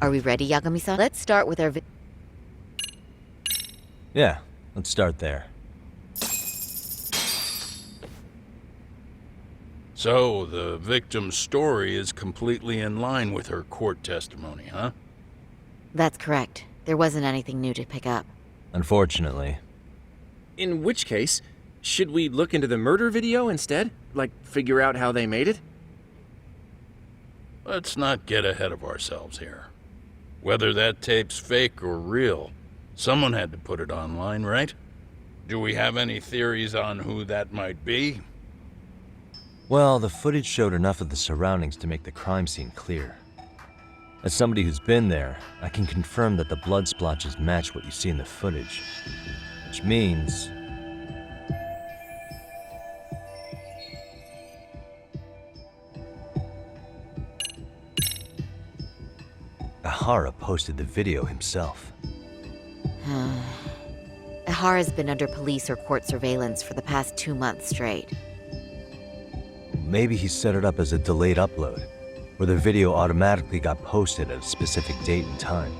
Are we ready, Yagami-san? Let's start with our Yeah, let's start there. So, the victim's story is completely in line with her court testimony, huh? That's correct. There wasn't anything new to pick up. Unfortunately. In which case, should we look into the murder video instead? Like, figure out how they made it? Let's not get ahead of ourselves here. Whether that tape's fake or real, someone had to put it online, right? Do we have any theories on who that might be? Well, the footage showed enough of the surroundings to make the crime scene clear. As somebody who's been there, I can confirm that the blood splotches match what you see in the footage. Which means... Ihara posted the video himself. Ihara's been under police or court surveillance for the past 2 months straight. Maybe he set it up as a delayed upload, where the video automatically got posted at a specific date and time.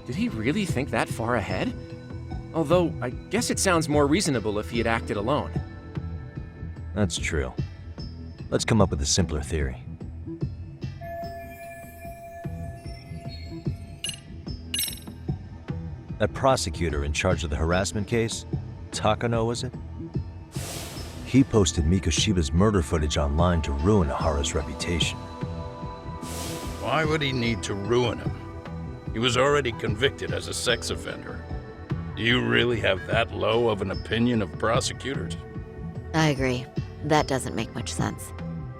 Did he really think that far ahead? Although, I guess it sounds more reasonable if he had acted alone. That's true. Let's come up with a simpler theory. That prosecutor in charge of the harassment case, Takano was it? He posted Mikoshiba's murder footage online to ruin Ihara's reputation. Why would he need to ruin him? He was already convicted as a sex offender. Do you really have that low of an opinion of prosecutors? I agree. That doesn't make much sense.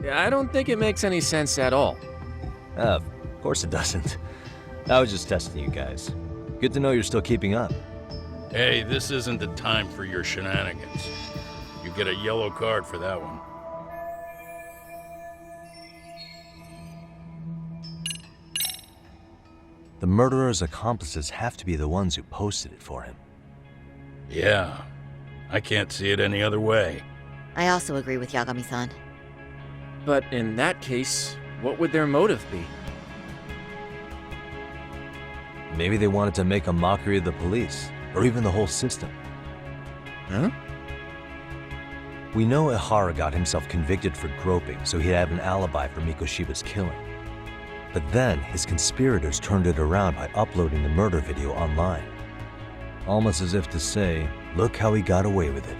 Yeah, I don't think it makes any sense at all. Of course it doesn't. I was just testing you guys. Good to know you're still keeping up. Hey, this isn't the time for your shenanigans. You get a yellow card for that one. The murderer's accomplices have to be the ones who posted it for him. Yeah, I can't see it any other way. I also agree with Yagami-san. But in that case, what would their motive be? Maybe they wanted to make a mockery of the police, or even the whole system. Huh? We know Ihara got himself convicted for groping, so he'd have an alibi for Mikoshiba's killing. But then, his conspirators turned it around by uploading the murder video online. Almost as if to say, look how he got away with it.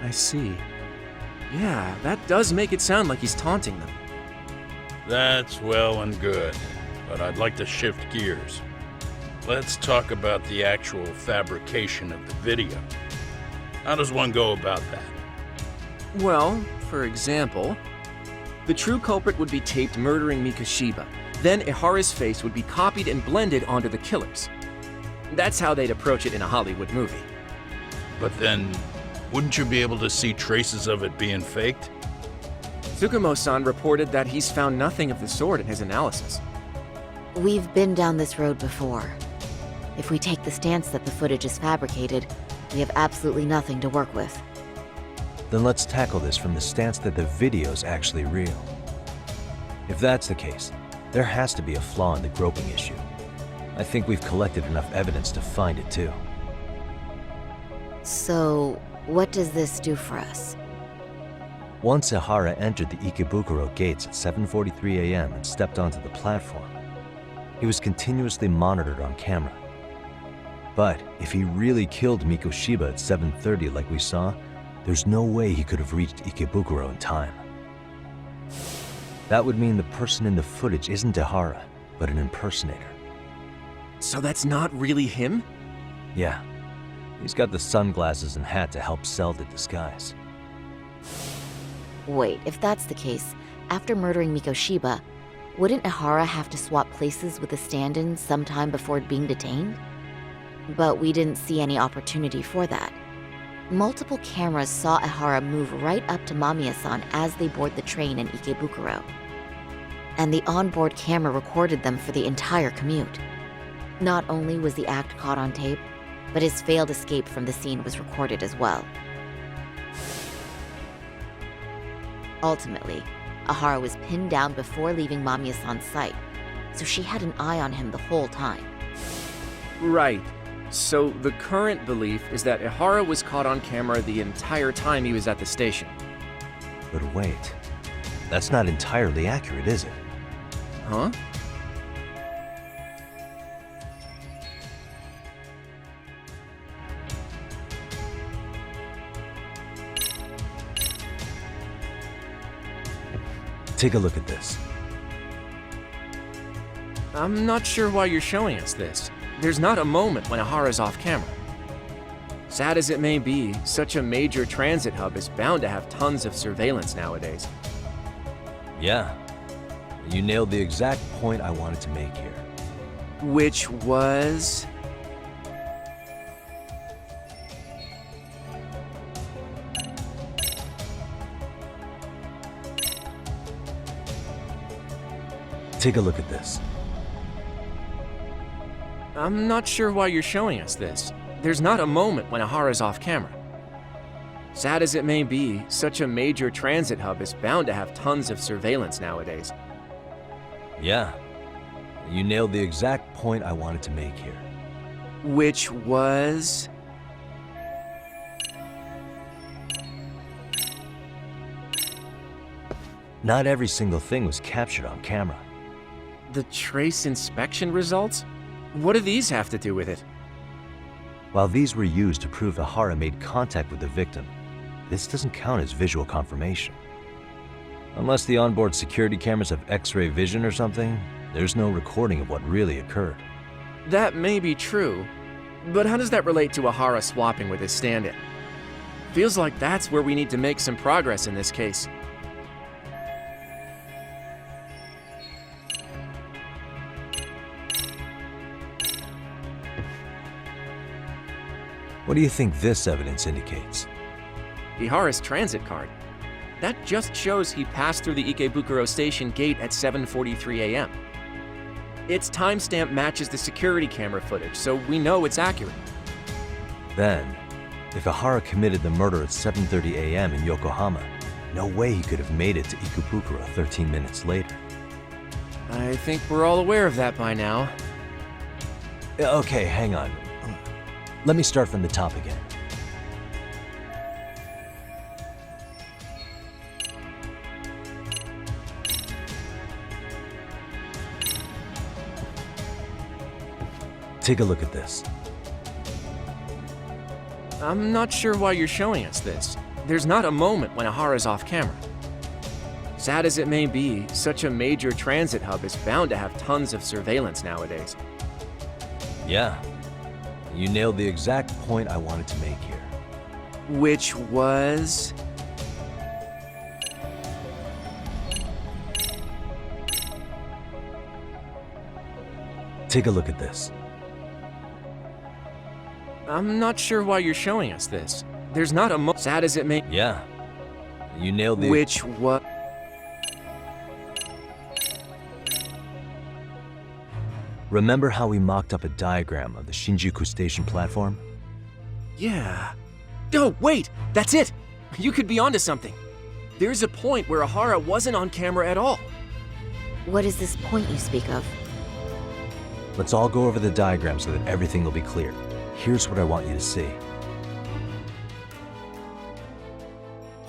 I see. Yeah, that does make it sound like he's taunting them. That's well and good, but I'd like to shift gears. Let's talk about the actual fabrication of the video. How does one go about that? Well, for example, the true culprit would be taped murdering Mikoshiba. Then Ihara's face would be copied and blended onto the killers. That's how they'd approach it in a Hollywood movie. But then, wouldn't you be able to see traces of it being faked? Tsukumo-san reported that he's found nothing of the sort in his analysis. We've been down this road before. If we take the stance that the footage is fabricated, we have absolutely nothing to work with. Then let's tackle this from the stance that the video's actually real. If that's the case, there has to be a flaw in the groping issue. I think we've collected enough evidence to find it too. So, what does this do for us? Once Ihara entered the Ikebukuro gates at 7:43 a.m. and stepped onto the platform, he was continuously monitored on camera. But if he really killed Mikoshiba at 7:30 like we saw, there's no way he could have reached Ikebukuro in time. That would mean the person in the footage isn't Ihara, but an impersonator. So that's not really him? Yeah, he's got the sunglasses and hat to help sell the disguise. Wait, if that's the case, after murdering Mikoshiba, wouldn't Ihara have to swap places with the stand-in sometime before being detained? But we didn't see any opportunity for that. Multiple cameras saw Ihara move right up to Mamiya-san as they board the train in Ikebukuro. And the onboard camera recorded them for the entire commute. Not only was the act caught on tape, but his failed escape from the scene was recorded as well. Ultimately, Ihara was pinned down before leaving Mamiya-san's sight, so she had an eye on him the whole time. Right. So the current belief is that Ihara was caught on camera the entire time he was at the station. But wait, that's not entirely accurate, is it? Huh? Take a look at this. I'm not sure why you're showing us this. There's not a moment when Ihara's off camera. Sad as it may be, such a major transit hub is bound to have tons of surveillance nowadays. Yeah, you nailed the exact point I wanted to make here. Which was... Take a look at this. I'm not sure why you're showing us this. There's not a moment when Ihara's off camera. Sad as it may be, such a major transit hub is bound to have tons of surveillance nowadays. Yeah, you nailed the exact point I wanted to make here. Which was... Not every single thing was captured on camera. The trace inspection results? What do these have to do with it? While these were used to prove Ihara made contact with the victim, this doesn't count as visual confirmation. Unless the onboard security cameras have X-ray vision or something, there's no recording of what really occurred. That may be true, but how does that relate to Ihara swapping with his stand-in? Feels like that's where we need to make some progress in this case. What do you think this evidence indicates? Ihara's transit card. That just shows he passed through the Ikebukuro station gate at 7:43 a.m. Its timestamp matches the security camera footage, so we know it's accurate. Then, if Ihara committed the murder at 7:30 a.m. in Yokohama, no way he could have made it to Ikebukuro 13 minutes later. I think we're all aware of that by now. Okay, hang on. Let me start from the top again. Take a look at this. I'm not sure why you're showing us this. There's not a moment when Ihara's off camera. Sad as it may be, such a major transit hub is bound to have tons of surveillance nowadays. Yeah, you nailed the exact point I wanted to make here. Which was... Take a look at this. I'm not sure why you're showing us this. There's not a sad as it may... Yeah, you nailed the... Which was... Remember how we mocked up a diagram of the Shinjuku station platform? Yeah. Oh, wait! That's it! You could be onto something. There's a point where Ihara wasn't on camera at all. What is this point you speak of? Let's all go over the diagram so that everything will be clear. Here's what I want you to see.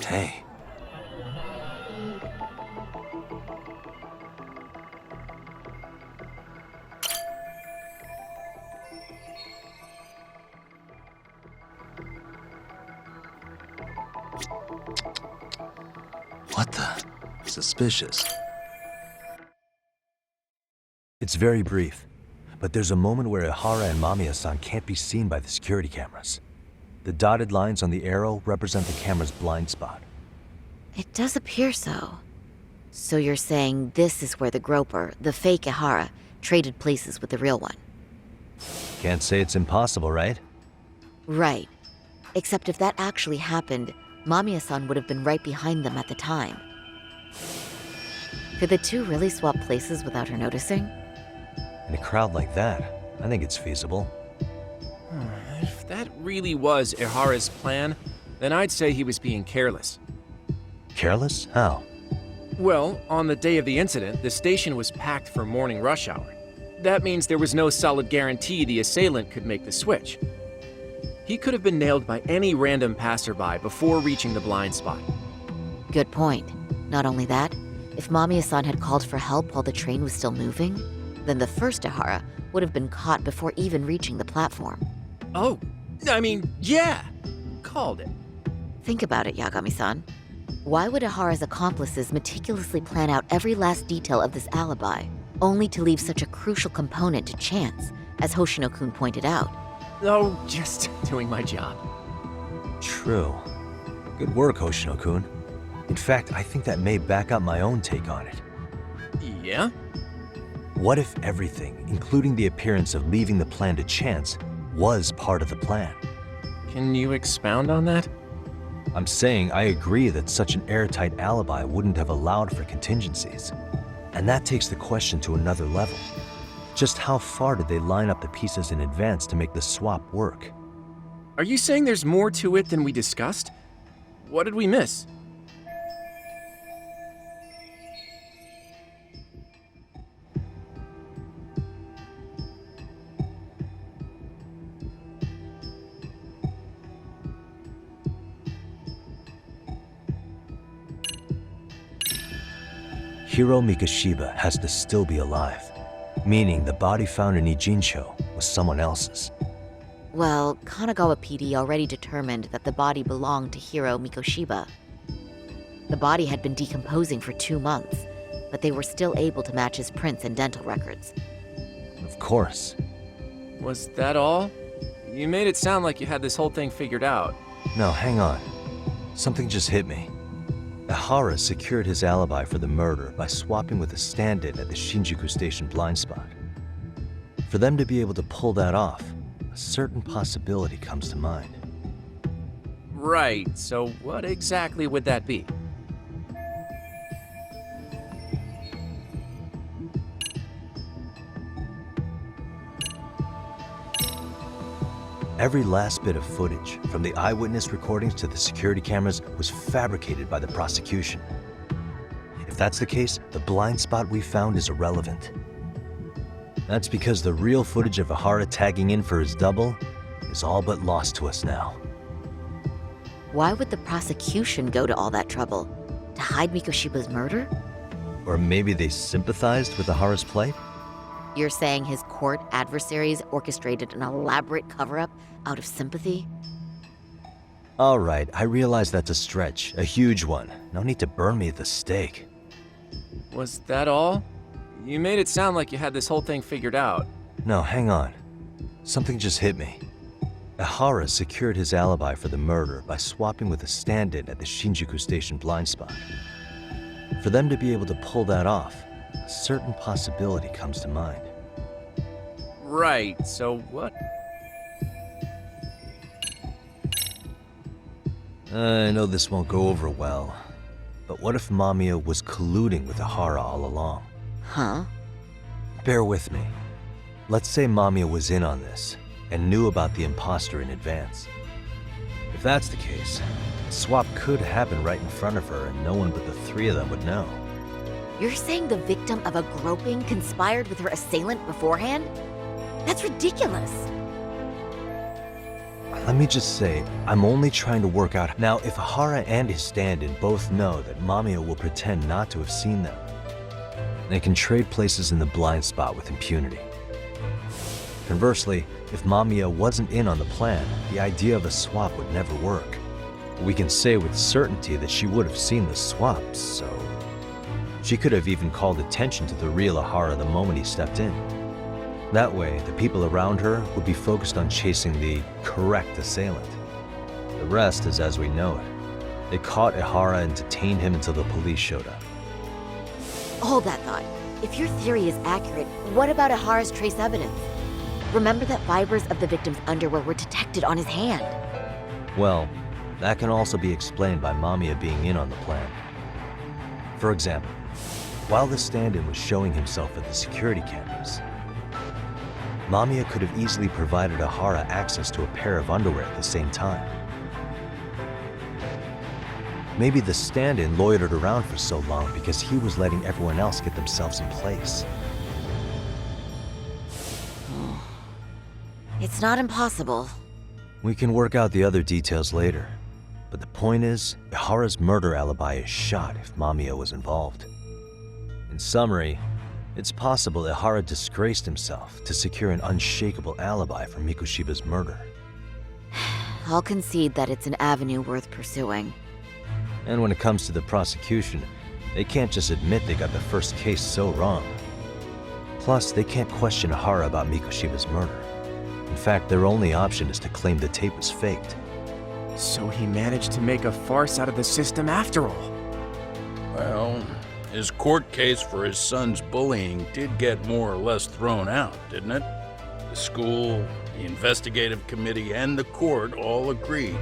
Hey. What the? Suspicious. It's very brief, but there's a moment where Ihara and Mamiya-san can't be seen by the security cameras. The dotted lines on the arrow represent the camera's blind spot. It does appear so. So you're saying this is where the groper, the fake Ihara, traded places with the real one? Can't say it's impossible, right? Right. Except if that actually happened, Mamiya-san would have been right behind them at the time. Could the two really swap places without her noticing? In a crowd like that, I think it's feasible. If that really was Ihara's plan, then I'd say he was being careless. Careless? How? Well, on the day of the incident, the station was packed for morning rush hour. That means there was no solid guarantee the assailant could make the switch. He could have been nailed by any random passerby before reaching the blind spot. Good point. Not only that, if Mamiya-san had called for help while the train was still moving, then the first Ihara would have been caught before even reaching the platform. Oh, yeah! Called it. Think about it, Yagami-san. Why would Ihara's accomplices meticulously plan out every last detail of this alibi, only to leave such a crucial component to chance, as Hoshino-kun pointed out? Oh, just doing my job. True. Good work, Hoshino-kun. In fact, I think that may back up my own take on it. Yeah? What if everything, including the appearance of leaving the plan to chance, was part of the plan? Can you expound on that? I'm saying I agree that such an airtight alibi wouldn't have allowed for contingencies. And that takes the question to another level. Just how far did they line up the pieces in advance to make the swap work? Are you saying there's more to it than we discussed? What did we miss? Hiro Mikoshiba has to still be alive, meaning the body found in Ijincho was someone else's. Well, Kanagawa PD already determined that the body belonged to Hiro Mikoshiba. The body had been decomposing for 2 months, but they were still able to match his prints and dental records. Of course. Was that all? You made it sound like you had this whole thing figured out. No, hang on. Something just hit me. Ihara secured his alibi for the murder by swapping with a stand-in at the Shinjuku Station blind spot. For them to be able to pull that off, a certain possibility comes to mind. Right, so what exactly would that be? Every last bit of footage, from the eyewitness recordings to the security cameras, was fabricated by the prosecution. If that's the case, the blind spot we found is irrelevant. That's because the real footage of Ihara tagging in for his double is all but lost to us now. Why would the prosecution go to all that trouble? To hide Mikoshiba's murder? Or maybe they sympathized with Ihara's plight? You're saying his court adversaries orchestrated an elaborate cover-up out of sympathy? All right, I realize that's a stretch, a huge one. No need to burn me at the stake. Was that all? You made it sound like you had this whole thing figured out. No, hang on. Something just hit me. Ihara secured his alibi for the murder by swapping with a stand-in at the Shinjuku Station blind spot. For them to be able to pull that off, a certain possibility comes to mind. Right, so what? I know this won't go over well, but what if Mamiya was colluding with Ihara all along? Huh? Bear with me. Let's say Mamiya was in on this and knew about the imposter in advance. If that's the case, the swap could happen right in front of her and no one but the three of them would know. You're saying the victim of a groping conspired with her assailant beforehand? That's ridiculous. Let me just say, I'm only trying to work out. Now, if Ihara and his stand-in both know that Mamiya will pretend not to have seen them, they can trade places in the blind spot with impunity. Conversely, if Mamiya wasn't in on the plan, the idea of a swap would never work. We can say with certainty that she would have seen the swap, so she could have even called attention to the real Ihara the moment he stepped in. That way, the people around her would be focused on chasing the correct assailant. The rest is as we know it. They caught Ihara and detained him until the police showed up. Hold that thought. If your theory is accurate, what about Ihara's trace evidence? Remember that fibers of the victim's underwear were detected on his hand. Well, that can also be explained by Mamiya being in on the plan. For example, while the stand-in was showing himself at the security cameras, Mamiya could have easily provided Ihara access to a pair of underwear at the same time. Maybe the stand-in loitered around for so long because he was letting everyone else get themselves in place. It's not impossible. We can work out the other details later. But the point is, Ihara's murder alibi is shot if Mamiya was involved. In summary, it's possible Ihara disgraced himself to secure an unshakable alibi for Mikushiba's murder. I'll concede that it's an avenue worth pursuing. And when it comes to the prosecution, they can't just admit they got the first case so wrong. Plus, they can't question Ihara about Mikushiba's murder. In fact, their only option is to claim the tape was faked. So he managed to make a farce out of the system after all. Well, his court case for his son's bullying did get more or less thrown out, didn't it? The school, the investigative committee, and the court all agreed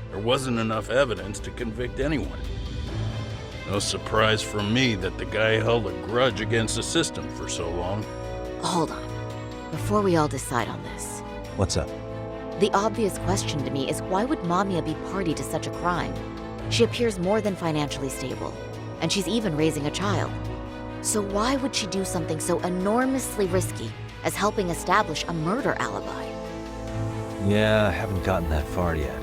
there wasn't enough evidence to convict anyone. No surprise for me that the guy held a grudge against the system for so long. Hold on. Before we all decide on this, What's up? the obvious question to me is why would Mamiya be party to such a crime? She appears more than financially stable, and she's even raising a child. So why would she do something so enormously risky as helping establish a murder alibi? Yeah, I haven't gotten that far yet.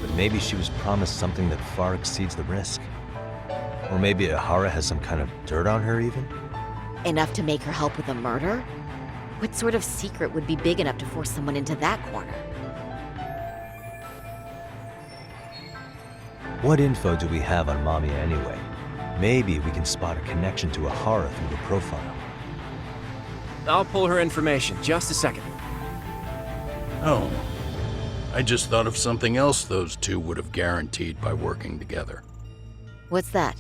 But maybe she was promised something that far exceeds the risk. Or maybe Ihara has some kind of dirt on her even? Enough to make her help with a murder? What sort of secret would be big enough to force someone into that corner? What info do we have on Mamiya anyway? Maybe we can spot a connection to Ihara through the profile. I'll pull her information. Just a second. Oh, I just thought of something else those two would have guaranteed by working together. What's that?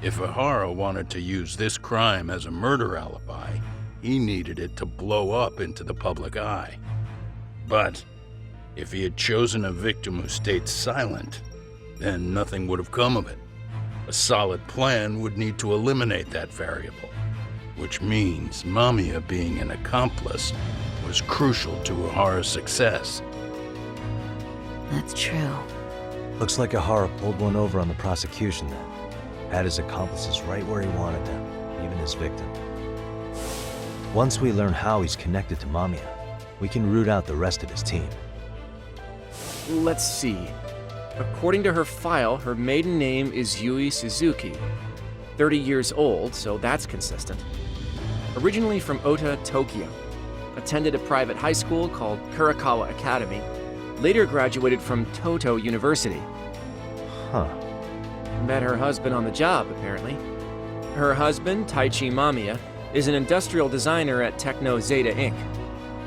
If Ihara wanted to use this crime as a murder alibi, he needed it to blow up into the public eye. But if he had chosen a victim who stayed silent, then nothing would have come of it. A solid plan would need to eliminate that variable, which means Mamiya being an accomplice was crucial to Ihara's success. That's true. Looks like Ihara pulled one over on the prosecution then. Had his accomplices right where he wanted them, even his victim. Once we learn how he's connected to Mamiya, we can root out the rest of his team. Let's see. According to her file, her maiden name is Yui Suzuki. 30 years old, so that's consistent. Originally from Ota, Tokyo. Attended a private high school called Kurakawa Academy. Later graduated from Toto University. Huh. Met her husband on the job, apparently. Her husband, Taichi Mamiya, is an industrial designer at Techno Zeta Inc.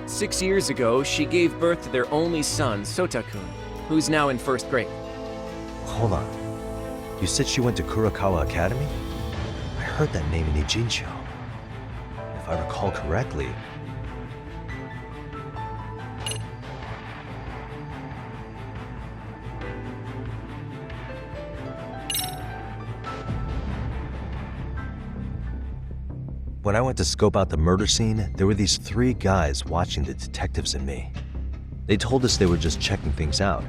6 years ago, she gave birth to their only son, Sota-kun, who's now in first grade. Hold on. You said she went to Kurakawa Academy? I heard that name in Ijincho. If I recall correctly... When I went to scope out the murder scene, there were these 3 guys watching the detectives and me. They told us they were just checking things out.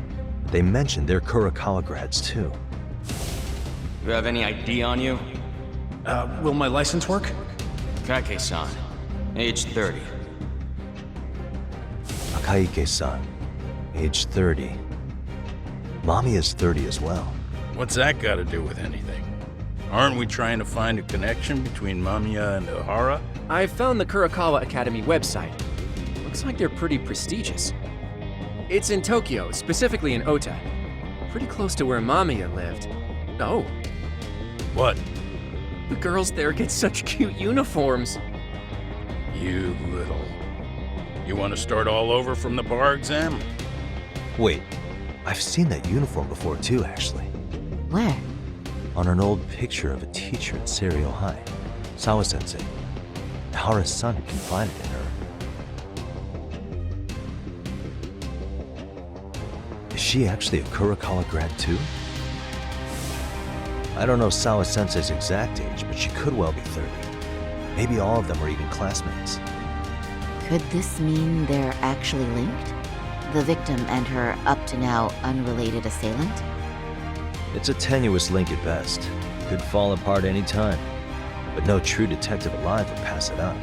They mentioned they're Kurakawa grads too. You have any ID on you? Will my license work? Kake-san, age 30. Akaike-san, age 30. Mommy is 30 as well. What's that got to do with anything? Aren't we trying to find a connection between Mamiya and Ihara? I found the Kurakawa Academy website. Looks like they're pretty prestigious. It's in Tokyo, specifically in Ota. Pretty close to where Mamiya lived. Oh, What? the girls there get such cute uniforms. You little... You want to start all over from the bar exam? Wait, I've seen that uniform before too, actually. Where? On an old picture of a teacher at Seiryo High, Sawa-sensei. Ihara's son confided in her. Is she actually a Kurakawa grad too? I don't know Sawa-sensei's exact age, but she could well be 30. Maybe all of them are even classmates. Could this mean they're actually linked? The victim and her up-to-now unrelated assailant? It's a tenuous link at best. Could fall apart any time. But no true detective alive would pass it up.